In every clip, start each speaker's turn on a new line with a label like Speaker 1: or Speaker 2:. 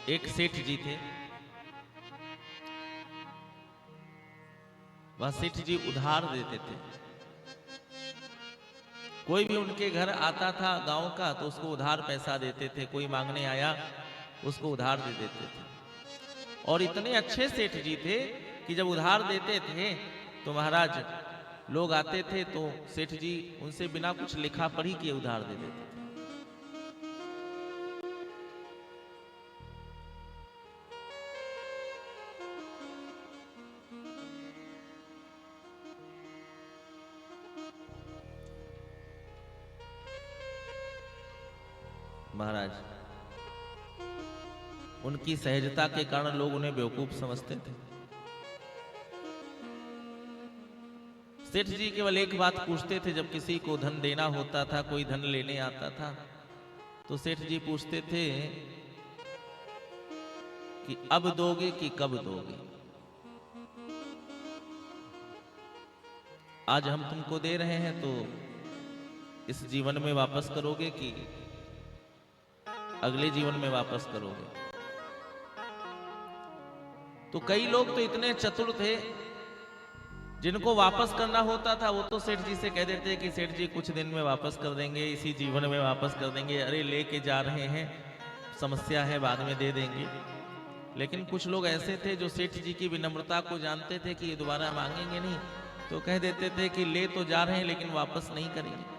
Speaker 1: एक सेठ जी थे। वह सेठ जी उधार देते थे। कोई भी उनके घर आता था गांव का तो उसको उधार पैसा देते थे। कोई मांगने आया उसको उधार दे देते थे। और इतने अच्छे सेठ जी थे कि जब उधार देते थे तो महाराज लोग आते थे तो सेठ जी उनसे बिना कुछ लिखा पढ़ी किए उधार दे देते थे। महाराज उनकी सहजता के कारण लोग उन्हें बेवकूफ समझते थे। सेठ जी केवल एक बात पूछते थे जब किसी को धन देना होता था, कोई धन लेने आता था तो सेठ जी पूछते थे कि अब दोगे कि कब दोगे। आज हम तुमको दे रहे हैं तो इस जीवन में वापस करोगे कि अगले जीवन में वापस करोगे। तो कई लोग तो इतने चतुर थे जिनको वापस करना होता था वो तो सेठ जी से कह देते कि सेठ जी कुछ दिन में वापस कर देंगे, इसी जीवन में वापस कर देंगे, अरे लेके जा रहे हैं, समस्या है, बाद में दे देंगे। लेकिन कुछ लोग ऐसे थे जो सेठ जी की विनम्रता को जानते थे कि ये दोबारा मांगेंगे नहीं, तो कह देते थे कि ले तो जा रहे हैं लेकिन वापस नहीं करेंगे।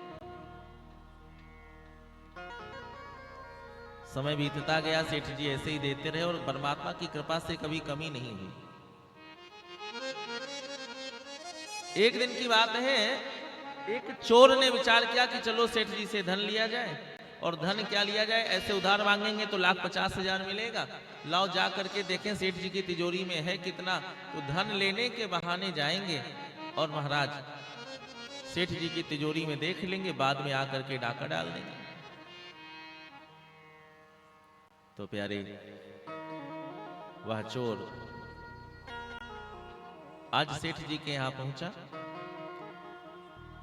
Speaker 1: समय बीतता गया, सेठ जी ऐसे ही देते रहे और परमात्मा की कृपा से कभी कमी नहीं हुई। एक दिन की बात है, एक चोर ने विचार किया कि चलो सेठ जी से धन लिया जाए। और धन क्या लिया जाए, ऐसे उधार मांगेंगे तो 1,50,000 मिलेगा, लाओ जा करके देखें सेठ जी की तिजोरी में है कितना। तो धन लेने के बहाने जाएंगे और महाराज सेठ जी की तिजोरी में देख लेंगे, बाद में आकर के डाका डाल देंगे। तो प्यारे वह चोर आज सेठ जी के यहां पहुंचा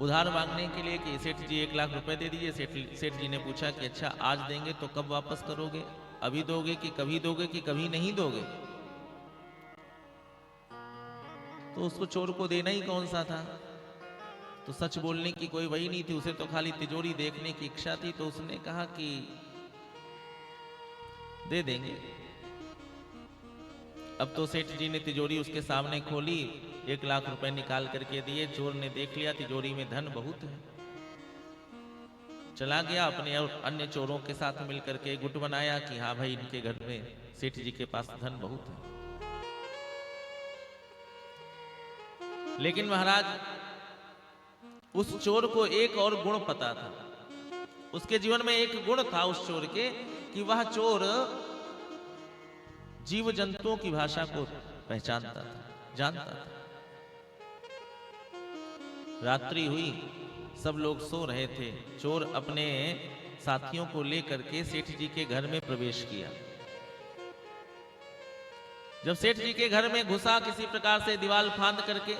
Speaker 1: उधार मांगने के लिए कि सेठ जी 1,00,000 रुपए दे दीजिए। सेठ जी ने पूछा कि अच्छा आज देंगे तो कब वापस करोगे, अभी दोगे कि कभी नहीं दोगे। तो उसको चोर को देना ही कौन सा था, तो सच बोलने की कोई वही नहीं थी, उसे तो खाली तिजोरी देखने की इच्छा थी। तो उसने कहा कि दे देंगे। अब तो सेठ जी ने तिजोरी उसके सामने खोली, 1,00,000 रुपए निकाल करके दिए। चोर ने देख लिया तिजोरी में धन बहुत है, चला गया अपने और अन्य चोरों के साथ मिलकर के गुट बनाया कि हाँ भाई इनके घर में सेठ जी के पास धन बहुत है। लेकिन महाराज उस चोर को एक और गुण पता था, उसके जीवन में एक गुण था उस चोर के कि वह चोर जीव जंतुओं की भाषा को पहचानता था, जानता था। रात्रि हुई, सब लोग सो रहे थे, चोर अपने साथियों को लेकर के सेठ जी के घर में प्रवेश किया। जब सेठ जी के घर में घुसा किसी प्रकार से दीवार फांद करके,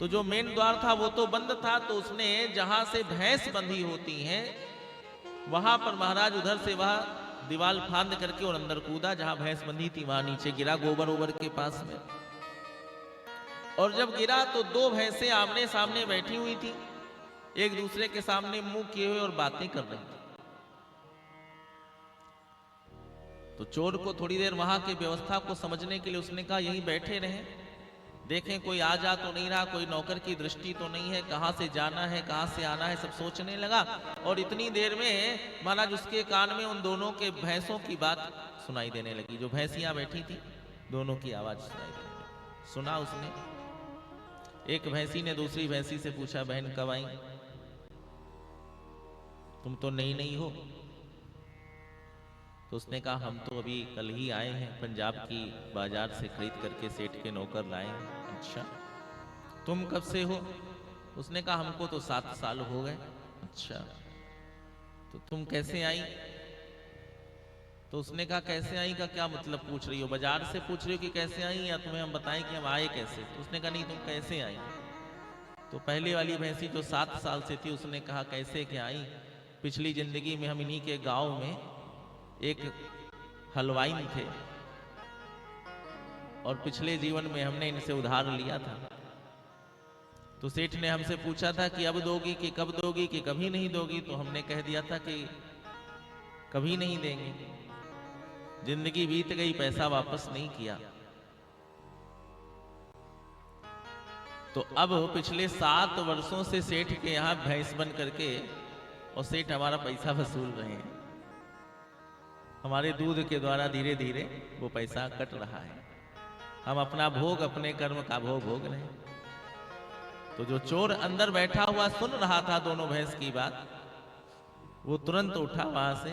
Speaker 1: तो जो मेन द्वार था वो तो बंद था, तो उसने जहां से भैंस बंधी होती हैं वहां पर महाराज उधर से वह दीवार फांद करके और अंदर कूदा, जहां भैंस बंधी थी वहां नीचे गिरा गोबर ओबर के पास में। और जब गिरा तो 2 भैंसें आमने सामने बैठी हुई थी, एक दूसरे के सामने मुंह किए हुए और बातें कर रही थी। तो चोर को थोड़ी देर वहां की व्यवस्था को समझने के लिए उसने कहा यहीं बैठे रहें, देखें कोई आ जा तो नहीं रहा, कोई नौकर की दृष्टि तो नहीं है, कहां से जाना है कहां से आना है, सब सोचने लगा। और इतनी देर में महाराज उसके कान में उन दोनों के भैंसों की बात सुनाई देने लगी। जो भैंसियां बैठी थी दोनों की आवाज सुनाई देने लगी। सुना उसने, एक भैंसी ने दूसरी भैंसी से पूछा बहन कब आई, तुम तो नई हो। तो उसने कहा हम तो अभी कल ही आए हैं, पंजाब की बाजार से खरीद करके सेठ के नौकर लाए हैं। अच्छा तुम कब से हो? उसने कहा हमको तो 7 साल हो गए। अच्छा तो तुम कैसे आई? तो उसने कहा कैसे आई का क्या मतलब पूछ रही हो, बाजार से पूछ रही हो कि कैसे आई, या तुम्हें हम बताएं कि हम आए कैसे? तो उसने कहा नहीं तुम कैसे आई। तो पहले वाली भैंसी जो 7 साल से थी उसने कहा कैसे क्या आई, पिछली जिंदगी में हम इन्हीं के गांव में एक हलवाई थे और पिछले जीवन में हमने इनसे उधार लिया था। तो सेठ ने हमसे पूछा था कि अब दोगी कि कब दोगी कि कभी नहीं दोगी। तो हमने कह दिया था कि कभी नहीं देंगे। जिंदगी बीत गई, पैसा वापस नहीं किया। तो अब पिछले 7 वर्षों से सेठ के यहां भैंस बन करके और सेठ हमारा पैसा वसूल रहे हैं। हमारे दूध के द्वारा धीरे धीरे वो पैसा कट रहा है। हम अपना भोग, अपने कर्म का भोग भोग रहे हैं। तो जो चोर अंदर बैठा हुआ सुन रहा था दोनों भैंस की बात, वो तुरंत उठा वहां से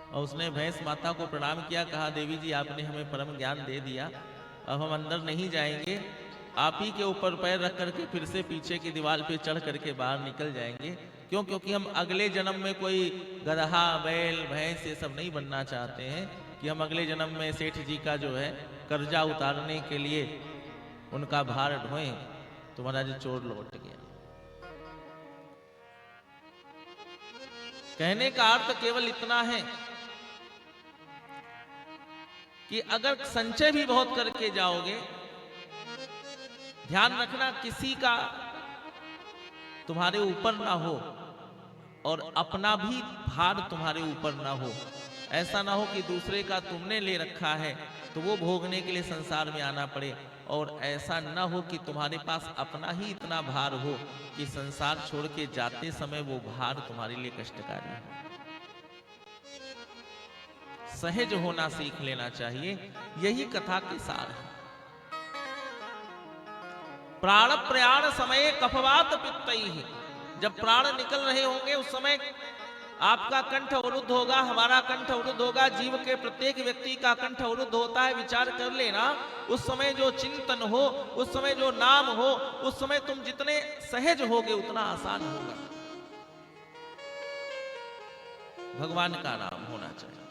Speaker 1: और उसने भैंस माता को प्रणाम किया। कहा, देवी जी आपने हमें परम ज्ञान दे दिया, अब हम अंदर नहीं जाएंगे, आप ही के ऊपर पैर रख करके फिर से पीछे की दीवार पे चढ़ करके बाहर निकल जाएंगे। क्यों? क्योंकि हम अगले जन्म में कोई गधा, बैल, भैंस ये सब नहीं बनना चाहते हैं कि हम अगले जन्म में सेठ जी का जो है कर्जा उतारने के लिए उनका भार ढोएं। तो महाराज चोर लौट गया। कहने का अर्थ केवल इतना है कि अगर संचय भी बहुत करके जाओगे, ध्यान रखना किसी का तुम्हारे ऊपर ना हो और अपना भी भार तुम्हारे ऊपर ना हो। ऐसा ना हो कि दूसरे का तुमने ले रखा है तो वो भोगने के लिए संसार में आना पड़े, और ऐसा ना हो कि तुम्हारे पास अपना ही इतना भार हो कि संसार छोड़ के जाते समय वो भार तुम्हारे लिए कष्टकारी हो। सहज होना सीख लेना चाहिए, यही कथा के सार है। प्राण प्रयाण समय कफवात पित्तैहि, जब प्राण निकल रहे होंगे उस समय आपका कंठ अवरुद्ध होगा, हमारा कंठ अवरुद्ध होगा, जीव के प्रत्येक व्यक्ति का कंठ अवरुद्ध होता है। विचार कर लेना, उस समय जो चिंतन हो, उस समय जो नाम हो, उस समय तुम जितने सहज होगे उतना आसान होगा। भगवान का नाम होना चाहिए।